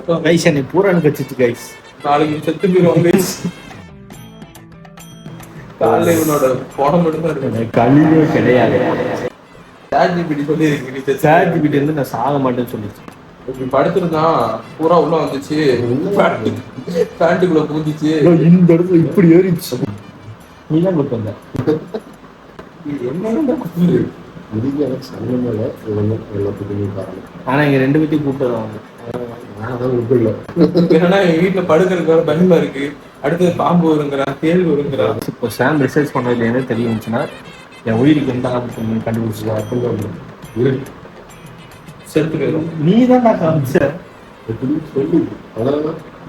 Guys என்னை பூரான் கச்சிச்சு guys. நாளைக்கு செத்து போயிடுவாங்க கைஸ். காலைல இவனோட படம் மட்டும் தான் இருக்கு. கல்லே கிடையாது. ChatGPT சொல்லியிருக்கு. ChatGPT வந்து நான் சாக மாட்டேன்னு சொல்லிச்சு. இப்படி படுத்திருந்தான் பூரா உள்ள வந்துச்சு, பேண்ட்டுக்குள்ள பூந்துச்சு. இந்த இடத்துல இப்படி ஏறிச்சு. நீ தான் கொடுத்து வந்த என்ன குத்து. ஆனா இங்க 2 பேத்தையும் கூப்பிட்டு என்னன்னா எங்க வீட்டுல படுக்கிறதுக்கு பயமா இருக்கு. அடுத்தது பாம்பு வருங்கிறான், தேள் வருங்கிறான். இப்போ சாம் ரிசர்ச் பண்ணதுல என்ன தெரியும்னா என் உயிருக்கு எந்த ஆபத்து கண்டுபிடிச்சா செத்து போயிடும். நீ தான் நான் காமிச்ச சொல்லு. அதான்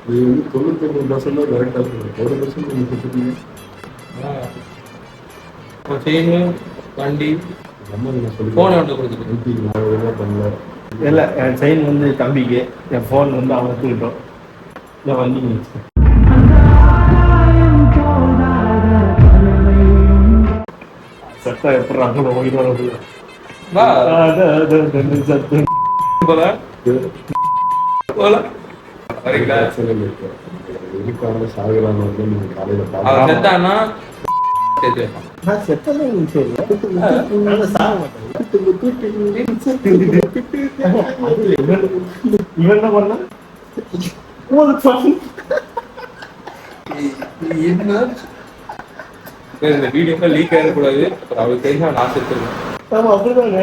நீ வந்து 99% கரெக்டா சொல்லுங்க. 1% செயின், வண்டி, போன் வந்து கொடுத்துருக்கேன். பண்ணல. இல்லை என் செயின் வந்து தம்பிக்கு, என் ஃபோன் வந்து அவனுக்கு கிட்டோம். என் வண்டி சத்தம் எப்படி அங்கே போயிட்டு வரது போல போல வரீங்களா? எதுக்காக சாகுறாங்க நீங்க காலையில அவன் செத்தானா நான் செத்ததான் இவன் என்ன பண்ணா இந்த வீடியோ லீக் ஆகக்கூடாது. அவருக்கு தெரிஞ்சா நான் செத்துருவேன். ஆமா அப்படிதாங்க.